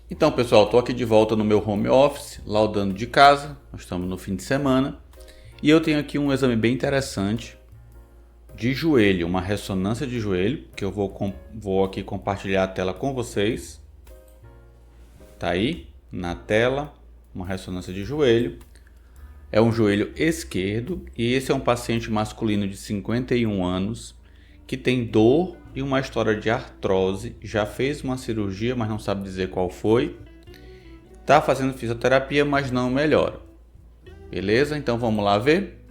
Então, pessoal, estou aqui de volta no meu home office, laudando de casa. Nós estamos no fim de semana e eu tenho aqui um exame bem interessante de joelho, uma ressonância de joelho, que eu vou aqui compartilhar a tela com vocês. Tá aí na tela, uma ressonância de joelho. É um joelho esquerdo e esse é um paciente masculino de 51 anos que tem dor e uma história de artrose, já fez uma cirurgia, mas não sabe dizer qual foi. Tá fazendo fisioterapia, mas não melhora. Beleza? Então vamos lá ver.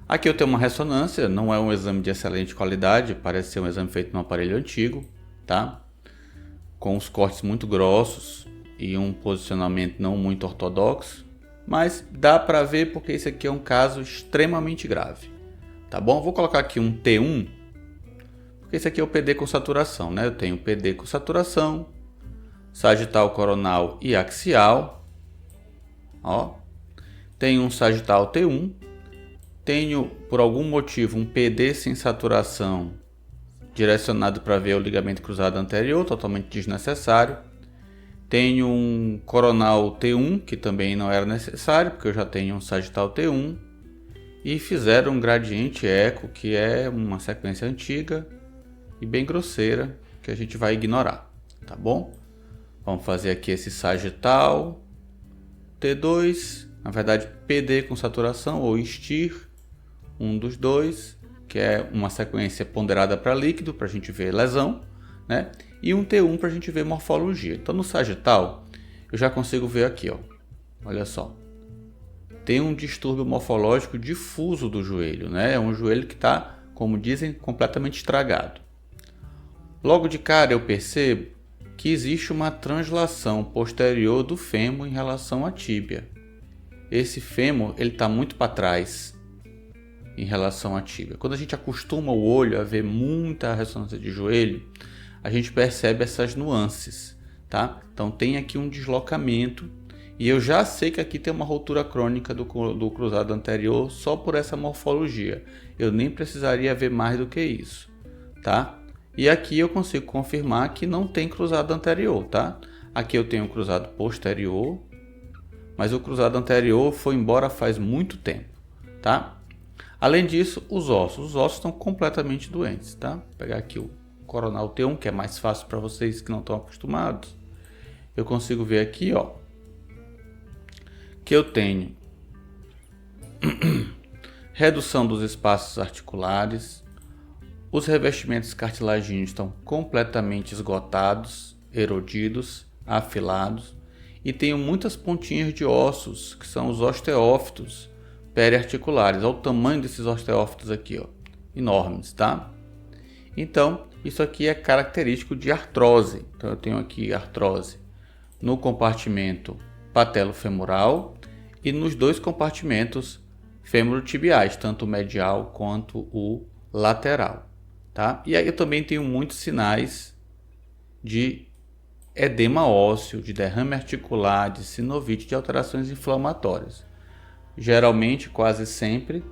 Aqui eu tenho uma ressonância, não é um exame de excelente qualidade, parece ser um exame feito num aparelho antigo, tá? Com os cortes muito grossos e um posicionamento não muito ortodoxo, mas dá para ver porque esse aqui é um caso extremamente grave, tá bom? Vou colocar aqui um T1, porque esse aqui é o PD com saturação, né? Eu tenho PD com saturação, sagital, coronal e axial, ó. Tenho um sagital T1, tenho por algum motivo um PD sem saturação direcionado para ver o ligamento cruzado anterior, totalmente desnecessário. Tenho um coronal T1, que também não era necessário, porque eu já tenho um sagital T1. E fizeram um gradiente eco, que é uma sequência antiga e bem grosseira, que a gente vai ignorar, tá bom? Vamos fazer aqui esse sagital T2, na verdade PD com saturação ou STIR, um dos dois, que é uma sequência ponderada para líquido, para a gente ver lesão, né? E um T1 para a gente ver morfologia. Então no sagital, eu já consigo ver aqui, ó. Olha só. Tem um distúrbio morfológico difuso do joelho, né? É um joelho que está, como dizem, completamente estragado. Logo de cara eu percebo que existe uma translação posterior do fêmur em relação à tíbia. Esse fêmur ele está muito para trás em relação à tíbia. Quando a gente acostuma o olho a ver muita ressonância de joelho, a gente percebe essas nuances, tá? Então tem aqui um deslocamento e eu já sei que aqui tem uma ruptura crônica do cruzado anterior só por essa morfologia. Eu nem precisaria ver mais do que isso, tá? E aqui eu consigo confirmar que não tem cruzado anterior, tá? Aqui eu tenho um cruzado posterior, mas o cruzado anterior foi embora faz muito tempo, tá? Além disso, os ossos estão completamente doentes, tá? Vou pegar aqui o coronal T1, que é mais fácil para vocês que não estão acostumados. Eu consigo ver aqui, ó, que eu tenho redução dos espaços articulares, os revestimentos cartilagíneos estão completamente esgotados, erodidos, afilados, e tenho muitas pontinhas de ossos, que são os osteófitos periarticulares. Olha o tamanho desses osteófitos aqui, ó, enormes, tá? Então, isso aqui é característico de artrose. Então, eu tenho aqui artrose no compartimento patelofemoral e nos dois compartimentos femorotibiais, tanto o medial quanto o lateral, tá? E aí eu também tenho muitos sinais de edema ósseo, de derrame articular, de sinovite, de alterações inflamatórias. Geralmente, quase sempre,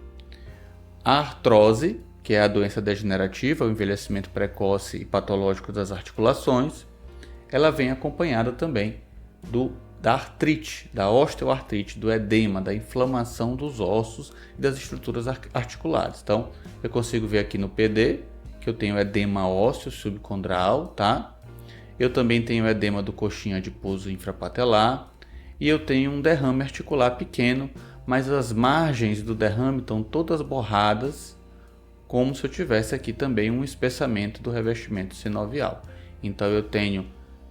a artrose, que é a doença degenerativa, o envelhecimento precoce e patológico das articulações, ela vem acompanhada também da artrite, da osteoartrite, do edema, da inflamação dos ossos e das estruturas articulares. Então, eu consigo ver aqui no PD que eu tenho edema ósseo subcondral, tá? Eu também tenho edema do coxim adiposo infrapatelar e eu tenho um derrame articular pequeno, mas as margens do derrame estão todas borradas, como se eu tivesse aqui também um espessamento do revestimento sinovial. Então eu tenho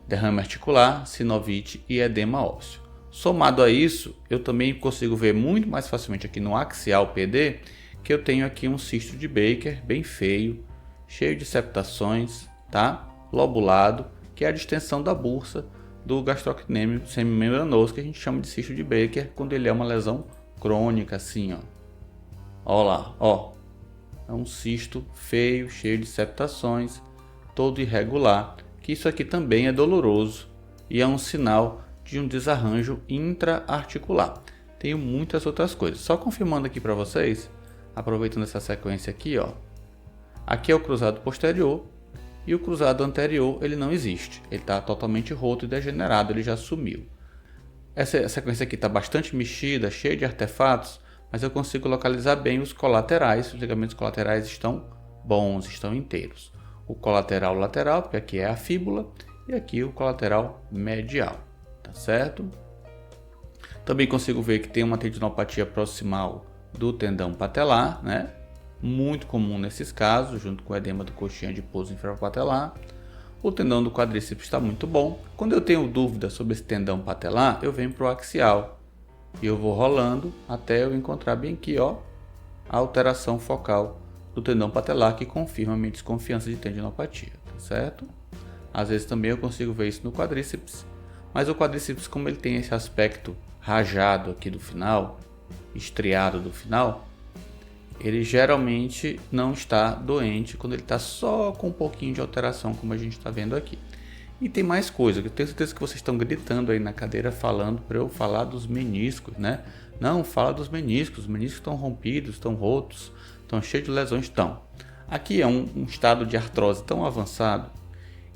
derrame articular, sinovite e edema ósseo. Somado a isso, eu também consigo ver muito mais facilmente aqui no axial PD que eu tenho aqui um cisto de Baker bem feio, cheio de septações, tá? Lobulado, que é a distensão da bursa do gastrocnêmio semimembranoso, que a gente chama de cisto de Baker quando ele é uma lesão crônica, assim, ó. Ó lá, ó. É um cisto feio, cheio de septações, todo irregular, que isso aqui também é doloroso e é um sinal de um desarranjo intra-articular. Tenho muitas outras coisas. Só confirmando aqui para vocês, aproveitando essa sequência aqui, ó. Aqui é o cruzado posterior E o cruzado anterior, ele não existe. Ele está totalmente roto e degenerado, ele já sumiu. Essa sequência aqui está bastante mexida, cheia de artefatos, mas eu consigo localizar bem os colaterais. Os ligamentos colaterais estão bons, estão inteiros. O colateral lateral, porque aqui é a fíbula, e aqui o colateral medial, tá certo? Também consigo ver que tem uma tendinopatia proximal do tendão patelar, né? Muito comum nesses casos, junto com o edema do coxinha adiposo infrapatelar. O tendão do quadríceps está muito bom. Quando eu tenho dúvida sobre esse tendão patelar, eu venho para o axial e eu vou rolando até eu encontrar bem aqui, ó, a alteração focal do tendão patelar, que confirma a minha desconfiança de tendinopatia, tá certo? Às vezes também eu consigo ver isso no quadríceps, mas o quadríceps, como ele tem esse aspecto rajado aqui do final, estriado do final, ele geralmente não está doente quando ele está só com um pouquinho de alteração, como a gente está vendo aqui. E tem mais coisa, eu tenho certeza que vocês estão gritando aí na cadeira falando para eu falar dos meniscos, né? Não, fala dos meniscos, os meniscos estão rompidos, estão rotos, estão cheios de lesões, estão. Aqui é um estado de artrose tão avançado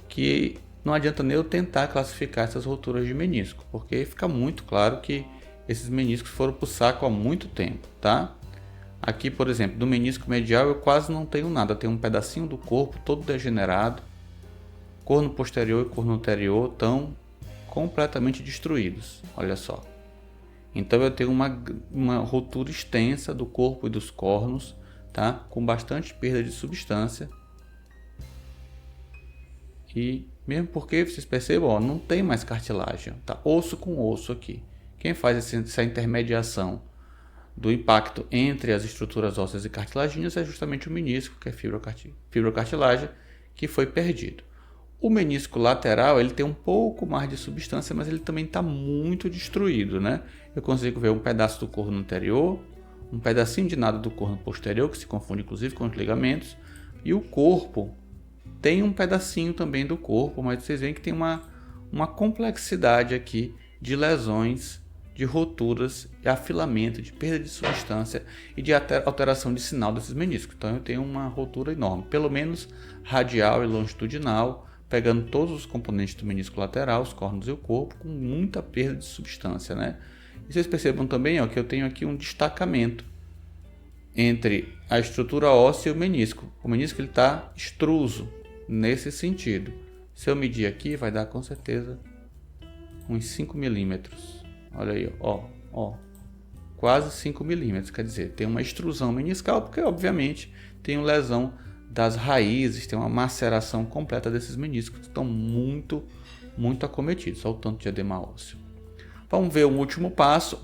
que não adianta nem eu tentar classificar essas roturas de menisco, porque fica muito claro que esses meniscos foram para o saco há muito tempo, tá? Aqui, por exemplo, do menisco medial eu quase não tenho nada, tenho um pedacinho do corpo todo degenerado, corno posterior e corno anterior estão completamente destruídos, olha só. Então eu tenho uma rotura extensa do corpo e dos cornos, tá? Com bastante perda de substância. E mesmo porque, vocês percebam, ó, não tem mais cartilagem, tá? Osso com osso aqui. Quem faz essa intermediação do impacto entre as estruturas ósseas e cartilaginas é justamente o menisco, que é fibrocartilagem, que foi perdido. O menisco lateral, ele tem um pouco mais de substância, mas ele também está muito destruído, né? Eu consigo ver um pedaço do corno anterior, um pedacinho de nada do corno posterior, que se confunde inclusive com os ligamentos, e o corpo tem um pedacinho também do corpo, mas vocês veem que tem uma complexidade aqui de lesões, de roturas, de afilamento, de perda de substância e de alteração de sinal desses meniscos. Então eu tenho uma rotura enorme, pelo menos radial e longitudinal, pegando todos os componentes do menisco lateral, os cornos e o corpo, com muita perda de substância, né? E vocês percebam também, ó, que eu tenho aqui um destacamento entre a estrutura óssea e o menisco. O menisco está extruso nesse sentido. Se eu medir aqui, vai dar com certeza uns 5 milímetros. Olha aí, ó, quase 5 milímetros, quer dizer, tem uma extrusão meniscal, porque obviamente tem uma lesão das raízes, tem uma maceração completa desses meniscos que estão muito acometidos, olha o tanto de edema ósseo. Vamos ver o último passo,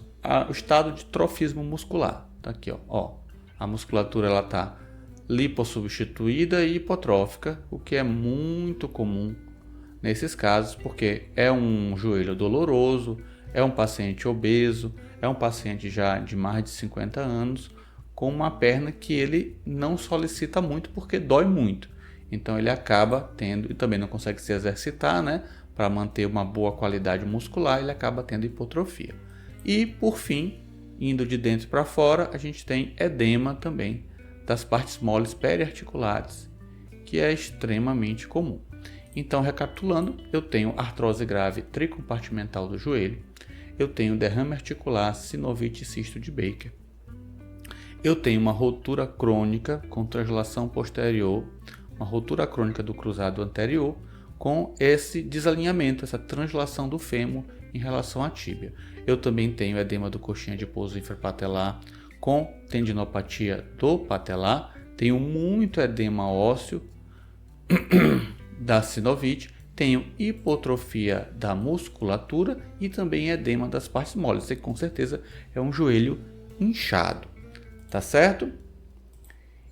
o estado de trofismo muscular. Tá aqui, ó, a musculatura ela está lipossubstituída e hipotrófica, o que é muito comum nesses casos, porque é um joelho doloroso, é um paciente obeso, é um paciente já de mais de 50 anos, com uma perna que ele não solicita muito porque dói muito. Então ele acaba tendo, e também não consegue se exercitar, né? Para manter uma boa qualidade muscular, ele acaba tendo hipotrofia. E por fim, indo de dentro para fora, a gente tem edema também das partes moles periarticulares, que é extremamente comum. Então, recapitulando, eu tenho artrose grave tricompartimental do joelho, eu tenho derrame articular, sinovite e cisto de Baker. Eu tenho uma rotura crônica com translação posterior, uma rotura crônica do cruzado anterior, com esse desalinhamento, essa translação do fêmur em relação à tíbia. Eu também tenho edema do coxinha adiposo infrapatelar com tendinopatia do patelar, tenho muito edema ósseo da sinovite, tenho hipotrofia da musculatura e também edema das partes moles. Você com certeza é um joelho inchado, tá certo?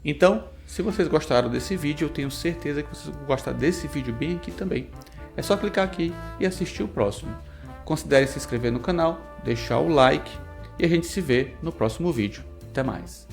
Então, se vocês gostaram desse vídeo, eu tenho certeza que vocês vão gostar desse vídeo bem aqui também. É só clicar aqui e assistir o próximo. Considere se inscrever no canal, deixar o like e a gente se vê no próximo vídeo. Até mais!